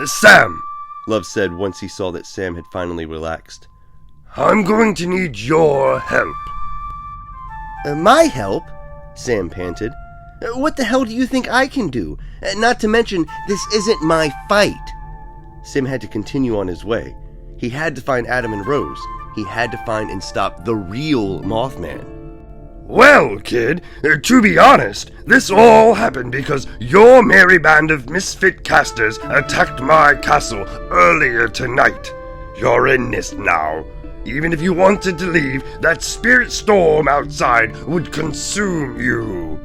Sam, Love said once he saw that Sam had finally relaxed. I'm going to need your help. My help? Sam panted. What the hell do you think I can do? Not to mention, this isn't my fight. Sam had to continue on his way. He had to find Adam and Rose. He had to find and stop the real Mothman. Well, kid, to be honest, this all happened because your merry band of misfit casters attacked my castle earlier tonight. You're in this now. Even if you wanted to leave, that spirit storm outside would consume you.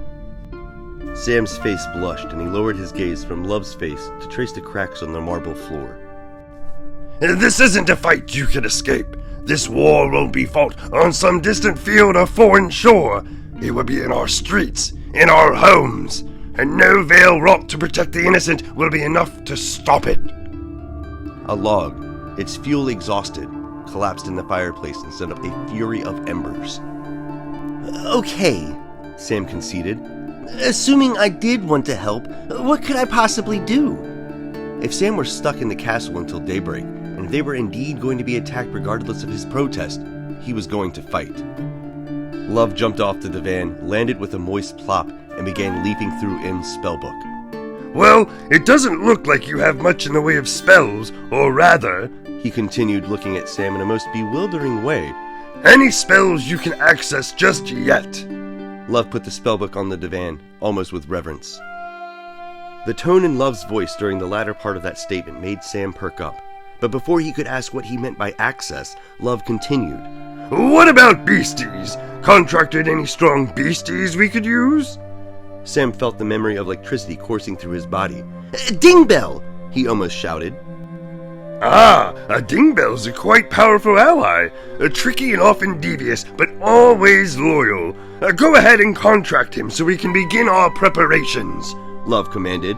Sam's face blushed, and he lowered his gaze from Love's face to trace the cracks on the marble floor. This isn't a fight you can escape. This war won't be fought on some distant field or foreign shore. It will be in our streets, in our homes, and no veil wrought to protect the innocent will be enough to stop it. A log, its fuel exhausted, collapsed in the fireplace and set up a fury of embers. Okay, Sam conceded. Assuming I did want to help, what could I possibly do? If Sam were stuck in the castle until daybreak, and if they were indeed going to be attacked regardless of his protest, he was going to fight. Love jumped off the divan, landed with a moist plop, and began leaping through M's spellbook. Well, it doesn't look like you have much in the way of spells, or rather, he continued, looking at Sam in a most bewildering way, any spells you can access just yet. Love put the spellbook on the divan, almost with reverence. The tone in Love's voice during the latter part of that statement made Sam perk up. But before he could ask what he meant by access, Love continued. What about beasties? Contracted any strong beasties we could use? Sam felt the memory of electricity coursing through his body. Dingbell! He almost shouted. Ah, a dingbell's a quite powerful ally. Tricky and often devious, but always loyal. Go ahead and contract him so we can begin our preparations, Love commanded.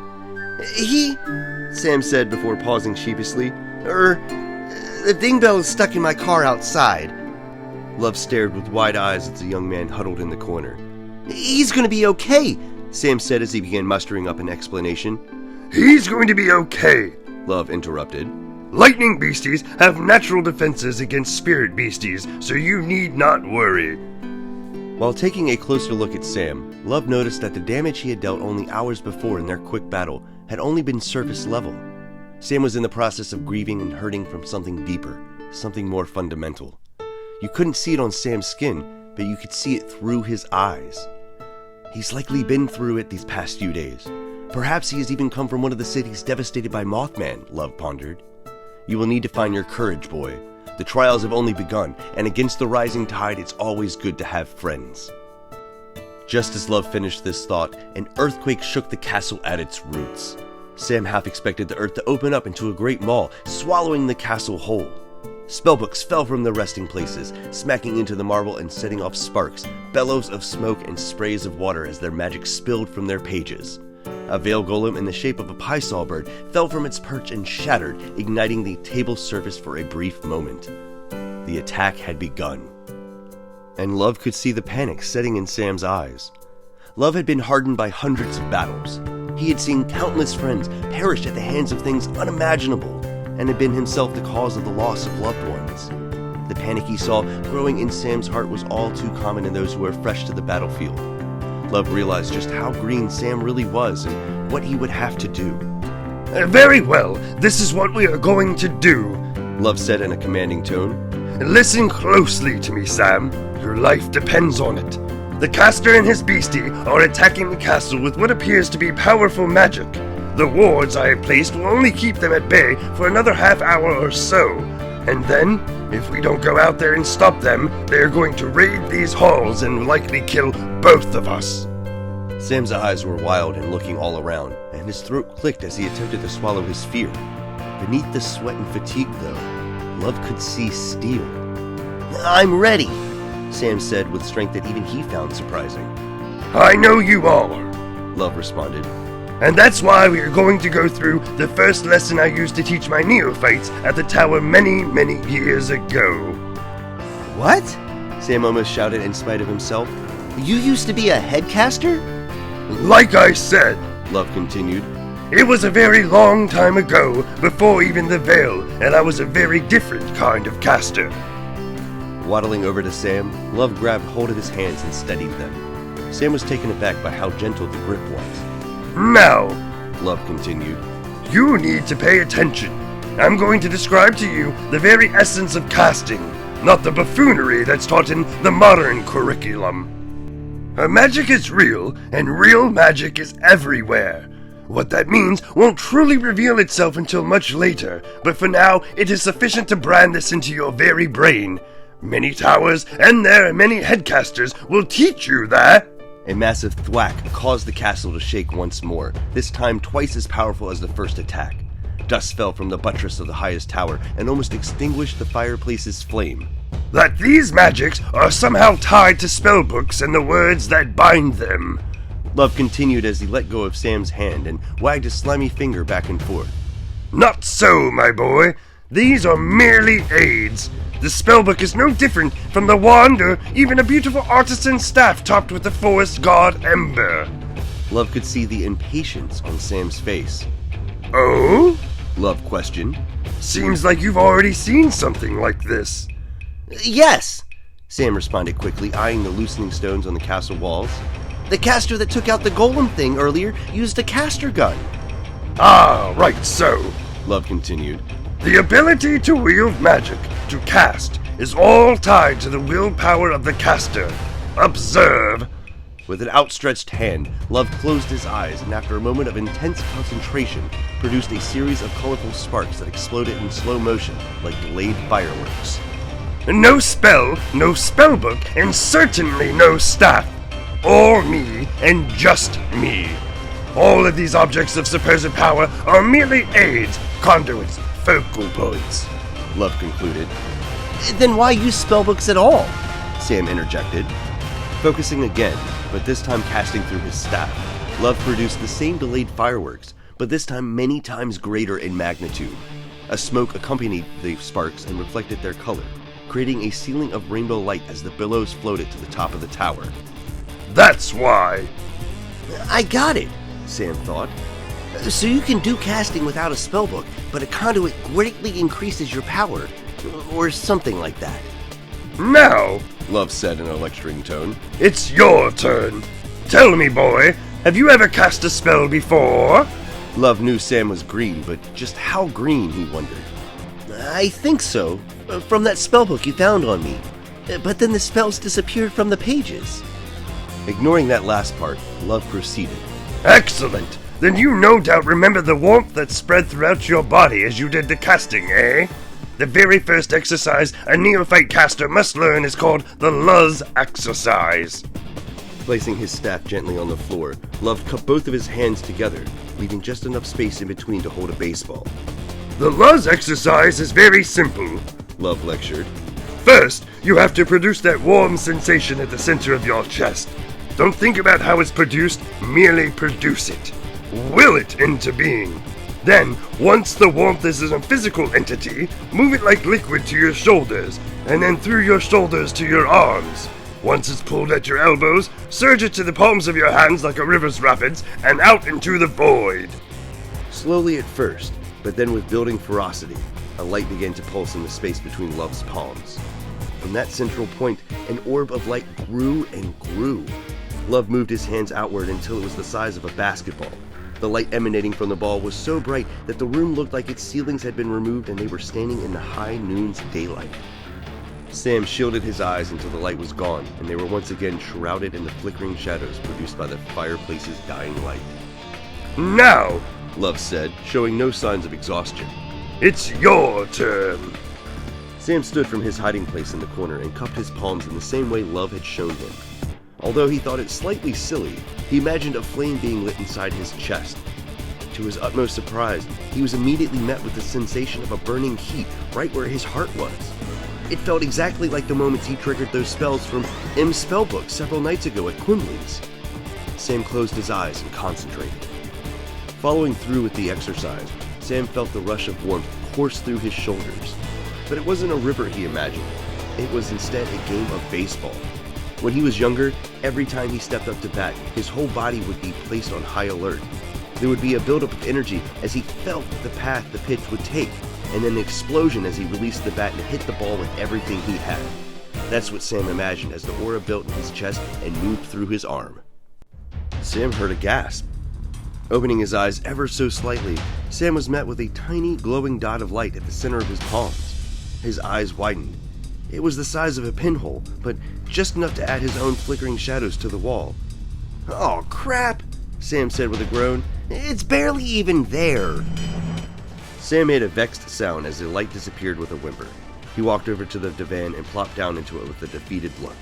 Sam said before pausing sheepishly. The dingbell is stuck in my car outside. Love stared with wide eyes at the young man huddled in the corner. He's going to be okay, Sam said as he began mustering up an explanation. He's going to be okay, Love interrupted. Lightning beasties have natural defenses against spirit beasties, so you need not worry. While taking a closer look at Sam, Love noticed that the damage he had dealt only hours before in their quick battle had only been surface level. Sam was in the process of grieving and hurting from something deeper, something more fundamental. You couldn't see it on Sam's skin, but you could see it through his eyes. He's likely been through it these past few days. Perhaps he has even come from one of the cities devastated by Mothman, Love pondered. You will need to find your courage, boy. The trials have only begun, and against the rising tide, it's always good to have friends. Just as Love finished this thought, an earthquake shook the castle at its roots. Sam half expected the earth to open up into a great maw, swallowing the castle whole. Spellbooks fell from their resting places, smacking into the marble and setting off sparks, bellows of smoke and sprays of water as their magic spilled from their pages. A veil golem in the shape of a pysaw bird fell from its perch and shattered, igniting the table surface for a brief moment. The attack had begun. And Love could see the panic setting in Sam's eyes. Love had been hardened by hundreds of battles. He had seen countless friends perish at the hands of things unimaginable, and had been himself the cause of the loss of loved ones. The panic he saw growing in Sam's heart was all too common in those who were fresh to the battlefield. Love realized just how green Sam really was and what he would have to do. Very well, this is what we are going to do, Love said in a commanding tone. Listen closely to me, Sam. Your life depends on it. The caster and his beastie are attacking the castle with what appears to be powerful magic. The wards I have placed will only keep them at bay for another half hour or so. And then, if we don't go out there and stop them, they are going to raid these halls and likely kill both of us. Sam's eyes were wild and looking all around, and his throat clicked as he attempted to swallow his fear. Beneath the sweat and fatigue, though, Love could see steel. I'm ready, Sam said with strength that even he found surprising. I know you are, Love responded. And that's why we are going to go through the first lesson I used to teach my neophytes at the tower many, many years ago. What? Sam almost shouted in spite of himself. You used to be a headcaster? Like I said, Love continued, It was a very long time ago, before even the veil, and I was a very different kind of caster. Waddling over to Sam, Love grabbed hold of his hands and steadied them. Sam was taken aback by how gentle the grip was. Now, Love continued, you need to pay attention. I'm going to describe to you the very essence of casting, not the buffoonery that's taught in the modern curriculum. Magic is real, and real magic is everywhere. What that means won't truly reveal itself until much later, but for now, it is sufficient to brand this into your very brain. Many towers and their many headcasters will teach you that. A massive thwack caused the castle to shake once more, this time twice as powerful as the first attack. Dust fell from the buttress of the highest tower and almost extinguished the fireplace's flame. That these magics are somehow tied to spellbooks and the words that bind them. Love continued as he let go of Sam's hand and wagged his slimy finger back and forth. Not so, my boy. These are merely aids. The spellbook is no different from the wand or even a beautiful artisan staff topped with the forest god Ember. Love could see the impatience on Sam's face. Oh? Love questioned. Seems like you've already seen something like this. Yes, Sam responded quickly, eyeing the loosening stones on the castle walls. The caster that took out the golem thing earlier used a caster gun. Ah, right so. Love continued. The ability to wield magic, to cast, is all tied to the willpower of the caster. Observe. With an outstretched hand, Love closed his eyes and after a moment of intense concentration, produced a series of colorful sparks that exploded in slow motion like delayed fireworks. No spell, no spellbook, and certainly no staff. All me, and just me. All of these objects of supposed power are merely aids, conduits, focal points, Love concluded. Then why use spellbooks at all? Sam interjected. Focusing again, but this time casting through his staff, Love produced the same delayed fireworks, but this time many times greater in magnitude. A smoke accompanied the sparks and reflected their color, creating a ceiling of rainbow light as the billows floated to the top of the tower. That's why. I got it, Sam thought. So you can do casting without a spellbook, but a conduit greatly increases your power, or something like that. Now, Love said in a lecturing tone, it's your turn. Tell me, boy, have you ever cast a spell before? Love knew Sam was green, but just how green, he wondered. I think so, from that spellbook you found on me. But then the spells disappeared from the pages. Ignoring that last part, Love proceeded. Excellent. Then you no doubt remember the warmth that spread throughout your body as you did the casting, eh? The very first exercise a neophyte caster must learn is called the Luz exercise. Placing his staff gently on the floor, Love cupped both of his hands together, leaving just enough space in between to hold a baseball. The Luz exercise is very simple, Love lectured. First, you have to produce that warm sensation at the center of your chest. Don't think about how it's produced, merely produce it. Will it into being. Then, once the warmth is a physical entity, move it like liquid to your shoulders, and then through your shoulders to your arms. Once it's pulled at your elbows, surge it to the palms of your hands like a river's rapids, and out into the void. Slowly at first, but then with building ferocity, a light began to pulse in the space between Love's palms. From that central point, an orb of light grew and grew. Love moved his hands outward until it was the size of a basketball. The light emanating from the ball was so bright that the room looked like its ceilings had been removed and they were standing in the high noon's daylight. Sam shielded his eyes until the light was gone, and they were once again shrouded in the flickering shadows produced by the fireplace's dying light. Now, Love said, showing no signs of exhaustion. It's your turn. Sam stood from his hiding place in the corner and cupped his palms in the same way Love had shown him. Although he thought it slightly silly, he imagined a flame being lit inside his chest. To his utmost surprise, he was immediately met with the sensation of a burning heat right where his heart was. It felt exactly like the moments he triggered those spells from M's spellbook several nights ago at Quinley's. Sam closed his eyes and concentrated. Following through with the exercise, Sam felt the rush of warmth course through his shoulders. But it wasn't a river he imagined. It was instead a game of baseball. When he was younger, every time he stepped up to bat, his whole body would be placed on high alert. There would be a buildup of energy as he felt the path the pitch would take, and then an explosion as he released the bat and hit the ball with everything he had. That's what Sam imagined as the aura built in his chest and moved through his arm. Sam heard a gasp. Opening his eyes ever so slightly, Sam was met with a tiny glowing dot of light at the center of his palms. His eyes widened. It was the size of a pinhole, but just enough to add his own flickering shadows to the wall. "Oh, crap," Sam said with a groan. "It's barely even there." Sam made a vexed sound as the light disappeared with a whimper. He walked over to the divan and plopped down into it with a defeated look.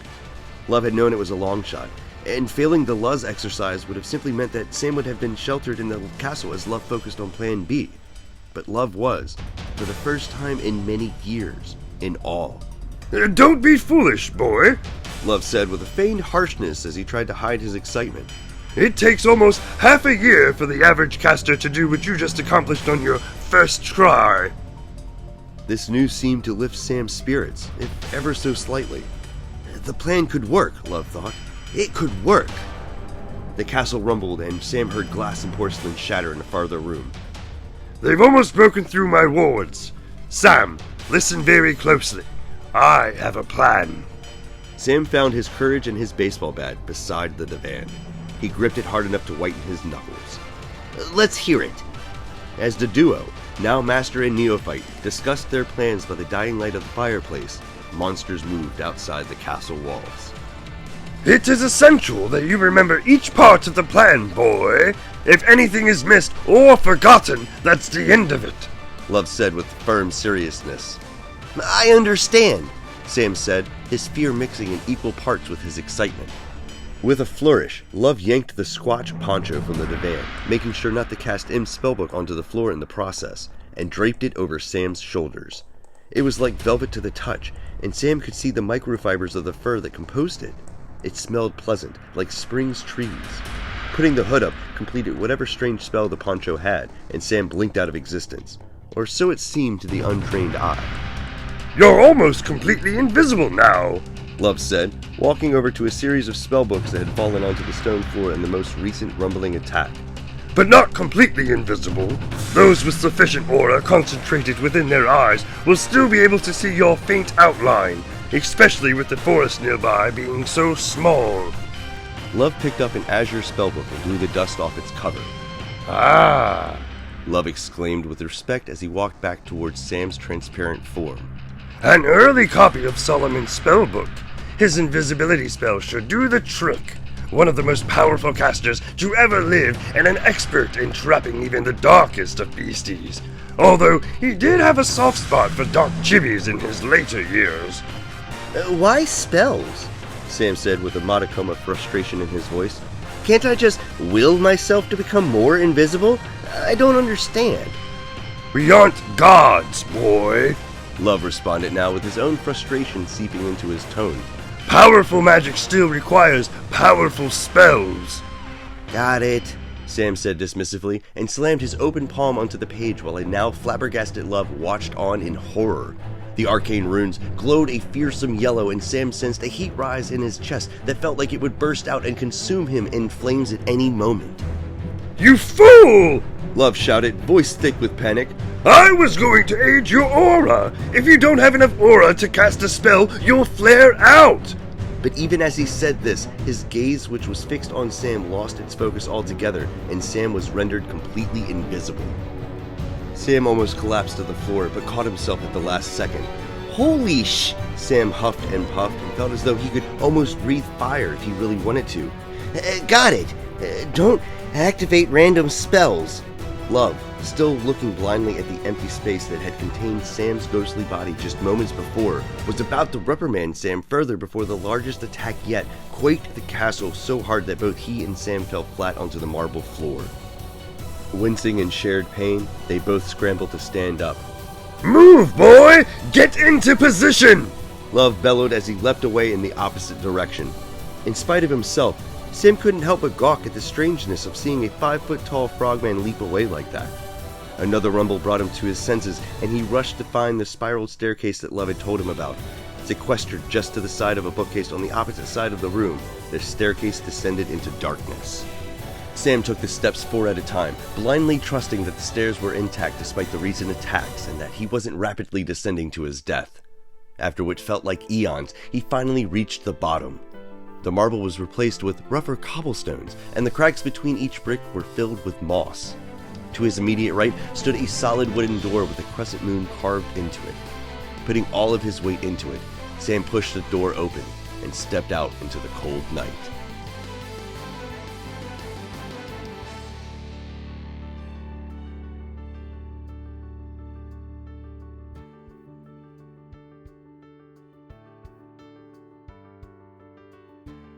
Love had known it was a long shot, and failing the Luz exercise would have simply meant that Sam would have been sheltered in the castle as Love focused on Plan B. But Love was, for the first time in many years, in awe. Don't be foolish, boy, Love said with a feigned harshness as he tried to hide his excitement. It takes almost half a year for the average caster to do what you just accomplished on your first try. This news seemed to lift Sam's spirits, if ever so slightly. The plan could work, Love thought. It could work. The castle rumbled and Sam heard glass and porcelain shatter in a farther room. They've almost broken through my wards. Sam, listen very closely. I have a plan. Sam found his courage and his baseball bat beside the divan. He gripped it hard enough to whiten his knuckles. Let's hear it. As the duo, now master and neophyte, discussed their plans by the dying light of the fireplace, monsters moved outside the castle walls. It is essential that you remember each part of the plan, boy. If anything is missed or forgotten, that's the end of it, Love said with firm seriousness. I understand, Sam said, his fear mixing in equal parts with his excitement. With a flourish, Love yanked the squatch poncho from the divan, making sure not to cast M's spellbook onto the floor in the process, and draped it over Sam's shoulders. It was like velvet to the touch, and Sam could see the microfibers of the fur that composed it. It smelled pleasant, like spring's trees. Putting the hood up completed whatever strange spell the poncho had, and Sam blinked out of existence. Or so it seemed to the untrained eye. You're almost completely invisible now, Love said, walking over to a series of spellbooks that had fallen onto the stone floor in the most recent rumbling attack. But not completely invisible. Those with sufficient aura concentrated within their eyes will still be able to see your faint outline, especially with the forest nearby being so small. Love picked up an azure spellbook and blew the dust off its cover. Ah! Love exclaimed with respect as he walked back towards Sam's transparent form. An early copy of Solomon's spellbook. His invisibility spell should do the trick. One of the most powerful casters to ever live and an expert in trapping even the darkest of beasties. Although he did have a soft spot for dark chibis in his later years. Why spells? Sam said with a modicum of frustration in his voice. Can't I just will myself to become more invisible? I don't understand. We aren't gods, boy. Love responded now with his own frustration seeping into his tone. Powerful magic still requires powerful spells. Got it, Sam said dismissively, and slammed his open palm onto the page while a now flabbergasted Love watched on in horror. The arcane runes glowed a fearsome yellow, and Sam sensed a heat rise in his chest that felt like it would burst out and consume him in flames at any moment. You fool! Love shouted, voice thick with panic. I was going to aid your aura. If you don't have enough aura to cast a spell, you'll flare out. But even as he said this, his gaze, which was fixed on Sam, lost its focus altogether, and Sam was rendered completely invisible. Sam almost collapsed to the floor, but caught himself at the last second. Holy sh! Sam huffed and puffed and felt as though he could almost breathe fire if he really wanted to. Got it! Don't activate random spells. Love, still looking blindly at the empty space that had contained Sam's ghostly body just moments before, was about to reprimand Sam further before the largest attack yet quaked the castle so hard that both he and Sam fell flat onto the marble floor. Wincing in shared pain, they both scrambled to stand up. Move, boy! Get into position! Love bellowed as he leapt away in the opposite direction. In spite of himself, Sam couldn't help but gawk at the strangeness of seeing a 5-foot-tall frogman leap away like that. Another rumble brought him to his senses, and he rushed to find the spiraled staircase that Love had told him about. Sequestered just to the side of a bookcase on the opposite side of the room, the staircase descended into darkness. Sam took the steps 4 at a time, blindly trusting that the stairs were intact despite the recent attacks and that he wasn't rapidly descending to his death. After what felt like eons, he finally reached the bottom. The marble was replaced with rougher cobblestones, and the cracks between each brick were filled with moss. To his immediate right stood a solid wooden door with a crescent moon carved into it. Putting all of his weight into it, Sam pushed the door open and stepped out into the cold night.